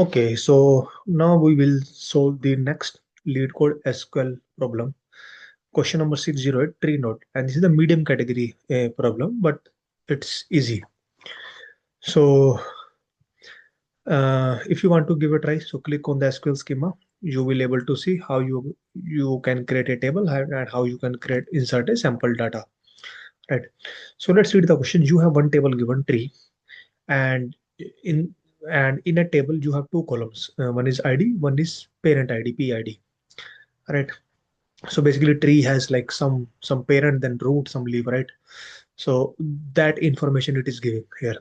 Okay, so now we will solve the next LeetCode SQL problem. Question number 608, tree node. And this is the medium category problem, but it's easy. So if you want to give a try, so click on the SQL schema. You will able to see how you can create a table and how you can create insert a sample data. Right. So let's read the question. You have one table given tree, and in in a table you have two columns. One is ID, one is parent ID, PID. Right. So basically tree has like some parent, then root, some leaf, right? So that information it is giving here.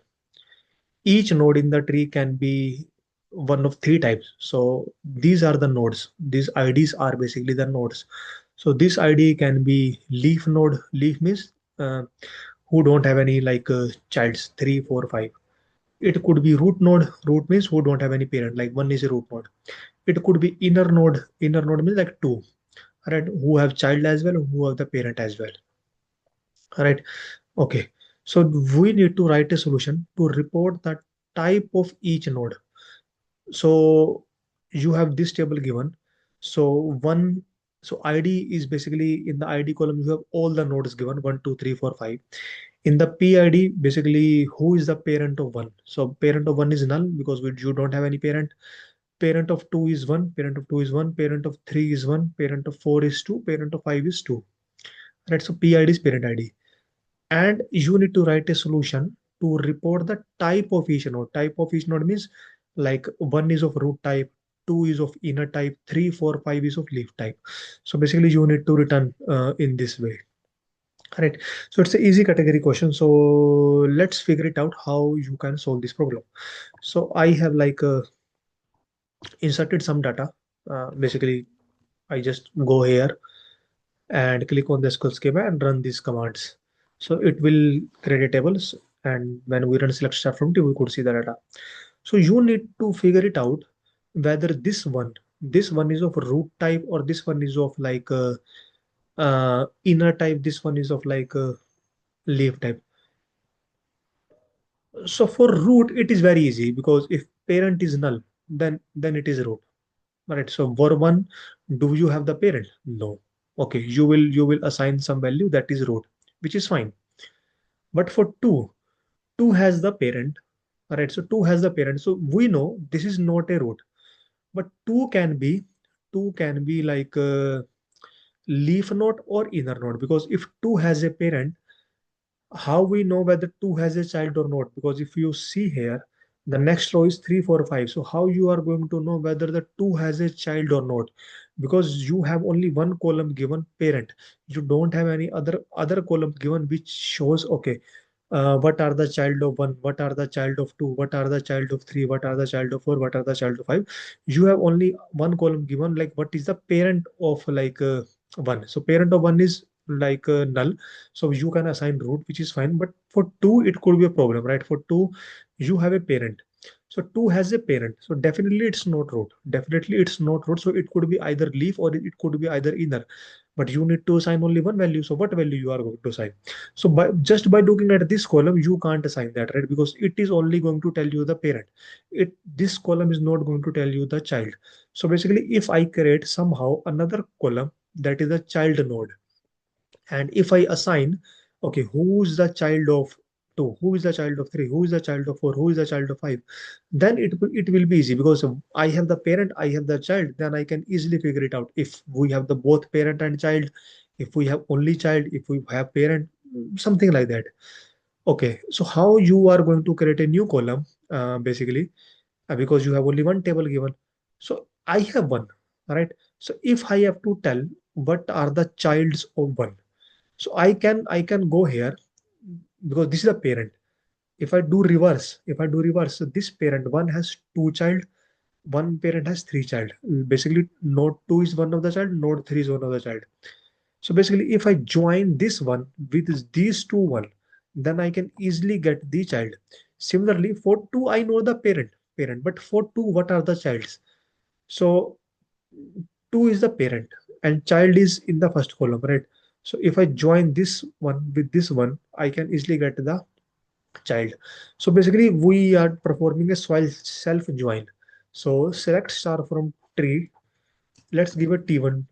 Each node in the tree can be one of three types. So these are the nodes. These IDs are basically the nodes. So this ID can be leaf node. Leaf means who don't have any like childs, 3, 4, 5. It could be root node. Root means who don't have any parent, like one is a root node. It could be inner node. Inner node means like two, right? Who have child as well, who have the parent as well. Right. Okay. So we need to write a solution to report the type of each node. So you have this table given. So one, so ID is basically in the ID column, you have all the nodes given 1, 2, 3, 4, 5. In the PID, basically who is the parent of one? So parent of one is null because you don't have any parent. Parent of two is one, parent of two is one, parent of three is one, parent of four is two, parent of five is two. Right. So PID is parent ID. And you need to write a solution to report the type of each node. Type of each node means like one is of root type, two is of inner type, three, four, five is of leaf type. So basically you need to return in this way. Right. So it's an easy category question. So let's figure it out how you can solve this problem. So I have like inserted some data. Basically, I just go here and click on the SQL schema and run these commands. So it will create a tables, and when we run select start from table, we could see the data. So you need to figure it out whether this one is of root type or this one is of like inner type, this one is of like leaf type. So for root, it is very easy because if parent is null, then it is root. Right. So for one, do you have the parent? No. Okay, you will assign some value that is root, which is fine. But for two has the parent. Right. So two has the parent. So we know this is not a root, but two can be like leaf node or inner node, because if two has a parent, how we know whether two has a child or not? Because if you see here, the next row is 3, 4, 5. So how you are going to know whether the two has a child or not? Because you have only one column given parent. You don't have any other column given which shows, okay, what are the child of one, what are the child of two, what are the child of three, what are the child of four, what are the child of five. You have only one column given, like what is the parent of like one. So parent of one is like null, so you can assign root, which is fine. But for two it could be a problem, right? For two you have a parent, so two has a parent, so definitely it's not root, definitely it's not root. So it could be either leaf or it could be either inner, but you need to assign only one value. So what value you are going to assign? So by looking at this column you can't assign that, right? Because it is only going to tell you the parent. This column is not going to tell you the child. So basically if I create somehow another column that is a child node, and if I assign, okay, who's the child of two, who is the child of three, who is the child of four, who is the child of five, then it will be easy because I have the parent, I have the child, then I can easily figure it out. If we have the both parent and child, if we have only child, if we have parent, something like that. Okay, so how you are going to create a new column, basically, because you have only one table given. So I have one, right? So if I have to tell what are the childs of one, so I can go here because this is a parent. If I do reverse, so this parent one has two child, one parent has three child. Basically, node two is one of the child, node three is one of the child. So basically, if I join this one with these two one, then I can easily get the child. Similarly, for two, I know the parent, but for two, what are the childs? So two is the parent and child is in the first column, right? So if I join this one with this one, I can easily get the child. So basically we are performing a self join. So select star from tree. Let's give a T1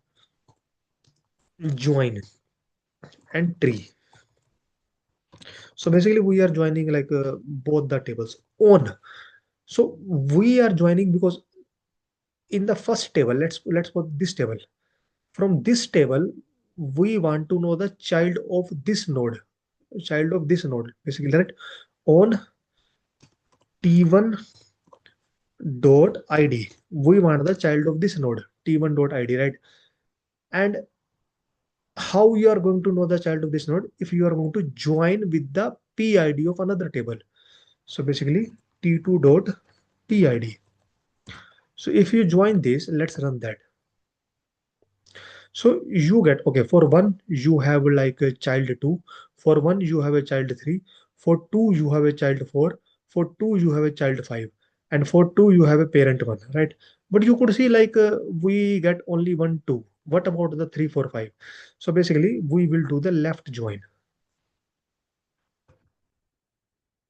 join and tree. So basically we are joining like both the tables on. So we are joining because in the first table, let's put this table. From this table, we want to know the child of this node. Child of this node, basically, right? On T1 dot id. We want the child of this node, T1 dot id, right? And how you are going to know the child of this node? If you are going to join with the PID of another table. So basically T2 dot PID. So if you join this, let's run that. So you get, okay, for one, you have like a child two, for one, you have a child three, for two, you have a child four, for two, you have a child five, and for two, you have a parent one, right? But you could see like we get only one, two. What about the three, four, five? So basically, we will do the left join,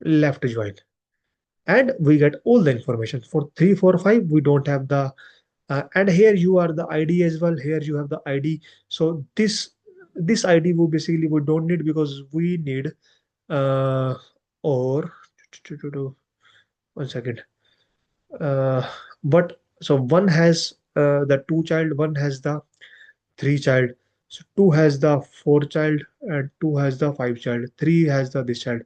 left join, and we get all the information. For three, four, five, we don't have the and here you are the ID as well. Here you have the ID. So this ID we basically we don't need because we need uh or 1 second. But so one has the two child, one has the three child. So two has the four child and two has the five child. Three has the this child.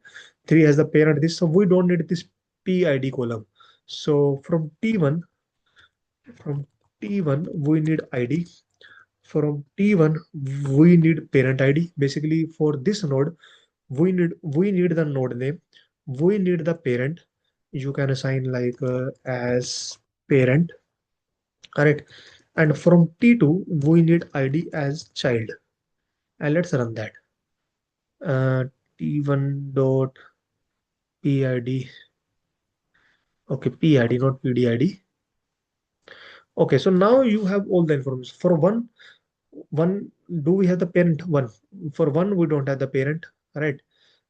Three has the parent this. So we don't need this PID column. So from T1 we need ID. From T1 we need parent ID. Basically for this node we need the node name, we need the parent. You can assign like as parent, correct? And from T2 we need ID as child. And let's run that. T1 dot PID. Okay, PID not PDID. Okay, so now you have all the information. For one, do we have the parent? One. For one we don't have the parent, right?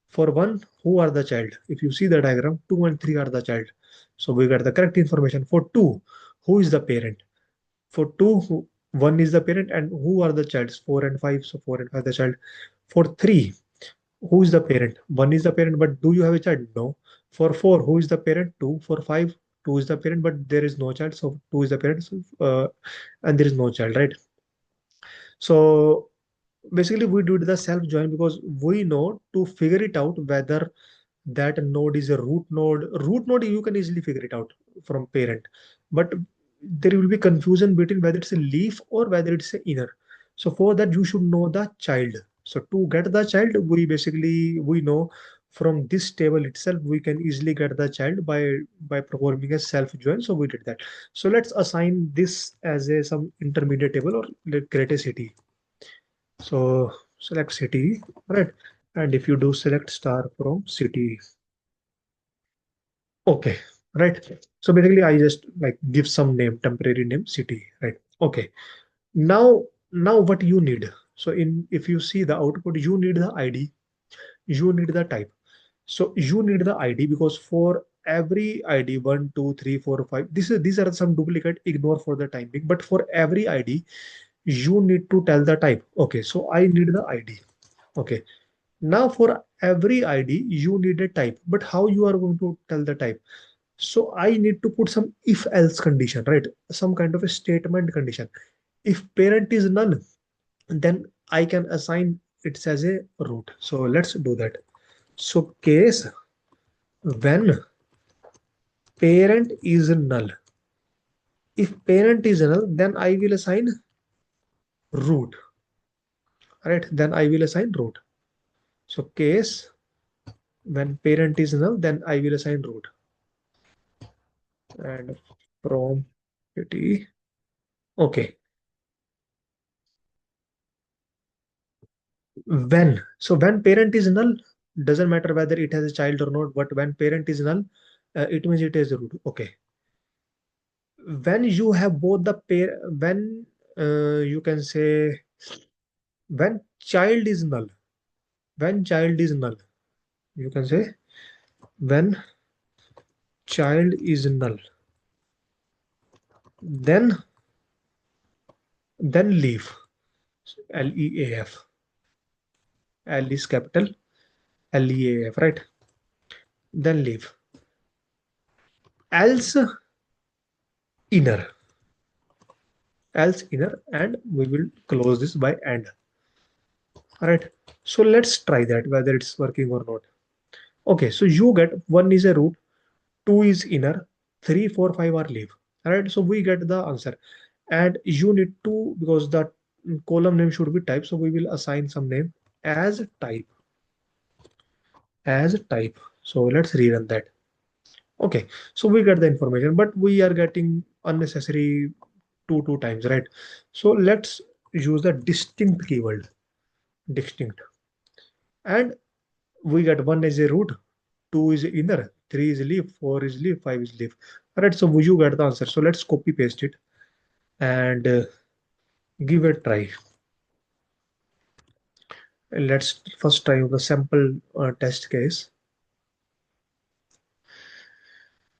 For one, who are the child? If you see the diagram, two and three are the child. So we got the correct information. For two, who is the parent? For two, one is the parent, and who are the childs? Four and five. So four and five the child. For three, who is the parent? One is the parent, but do you have a child? No. For four, who is the parent? Two. For five, two is the parent, but there is no child. So two is the parent, and there is no child, right? So basically we do the self join because we know to figure it out whether that node is a root node you can easily figure it out from parent, but there will be confusion between whether it's a leaf or whether it's a inner. So for that you should know the child. So to get the child we know from this table itself we can easily get the child by performing a self join. So we did that. So let's assign this as a some intermediate table, or let's create a city. So select city, right? And if you do select star from city, okay, right? So basically I just like give some name, temporary name, city, right? Okay. Now what you need? So in if you see the output, you need the ID, you need the type. So you need the ID because for every ID, one, two, three, four, five, these are some duplicate, ignore for the time being. But for every ID, you need to tell the type. Okay, so I need the ID. Okay. Now for every ID, you need a type, but how you are going to tell the type? So I need to put some if else condition, right? Some kind of a statement condition. If parent is null, then I can assign it as a root. So let's do that. So case when parent is null. If parent is null, then I will assign root, right? Then I will assign root. So case when parent is null, then I will assign root. And from city, okay. When parent is null, doesn't matter whether it has a child or not, but when parent is null, it means it is root. Okay. When you have both the pair, when you can say when child is null, when child is null, you can say when child is null. then leaf, Leaf. L is capital, Leaf, right? Then leave. Else inner, else inner, and we will close this by and. All right. So let's try that whether it's working or not. Okay. So you get one is a root, two is inner, three, four, five are leave. All right. So we get the answer, and you need to, because the column name should be type. So we will assign some name as type, as type. So let's rerun that. Okay, so we get the information, but we are getting unnecessary two times, right? So let's use the distinct keyword, distinct, and we get one is a root, two is inner, three is leaf, four is leaf, five is leaf. All right, so you get the answer. So let's copy paste it and give a try. Let's first try the sample test case.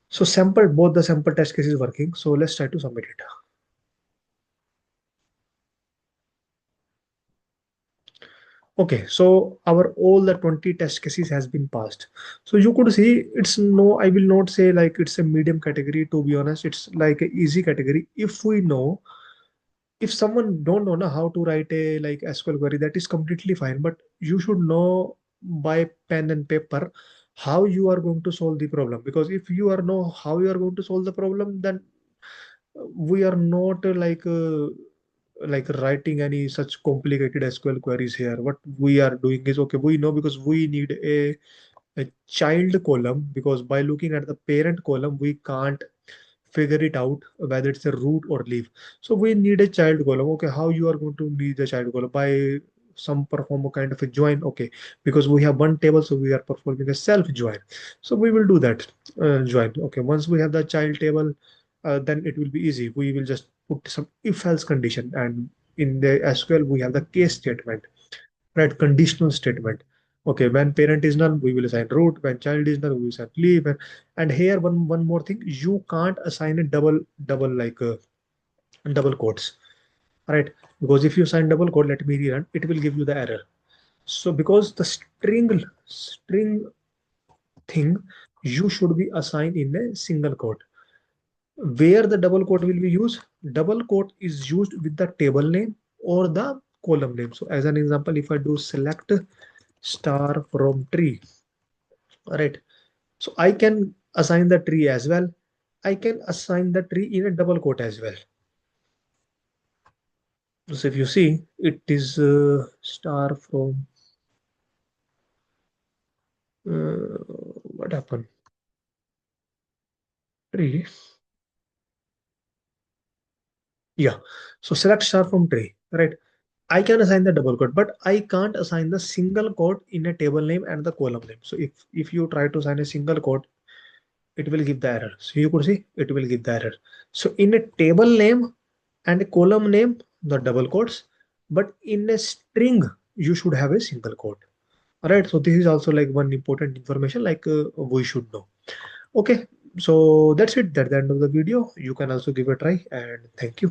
So sample, both the sample test case is working. So let's try to submit it. Okay, so our all the 20 test cases has been passed. So you could see it's no, I will not say like it's a medium category. To be honest, it's like a easy category. If we know, if someone don't know how to write a like SQL query, that is completely fine. But you should know by pen and paper how you are going to solve the problem. Because if you are know how you are going to solve the problem, then we are not like writing any such complicated SQL queries here. What we are doing is, okay, we know because we need a child column, because by looking at the parent column, we can't figure it out whether it's a root or leaf. So we need a child column. Okay, how you are going to need the child column? By some perform a kind of a join. Okay, because we have one table, so we are performing a self join. So we will do that join. Okay, once we have the child table, then it will be easy. We will just put some if else condition, and in the SQL we have the case statement, right? Conditional statement. Okay, when parent is null, we will assign root. When child is null, we will assign leave. And here one more thing, you can't assign a double double quotes, right? Because if you assign double quote, let me rerun, it will give you the error. So because the string thing, you should be assigned in a single quote. Where the double quote will be used? Double quote is used with the table name or the column name. So as an example, if I do select star from tree, all right, so I can assign the tree as well. I can assign the tree in a double quote as well. So if you see, it is star from what happened? Tree. Yeah. So select star from tree, right? I can assign the double quote, but I can't assign the single quote in a table name and the column name. So if you try to assign a single quote, it will give the error. So you could see it will give the error. So in a table name and a column name, the double quotes, but in a string, you should have a single quote. All right. So this is also like one important information like we should know. Okay. So that's it. That's the end of the video. You can also give a try, and thank you.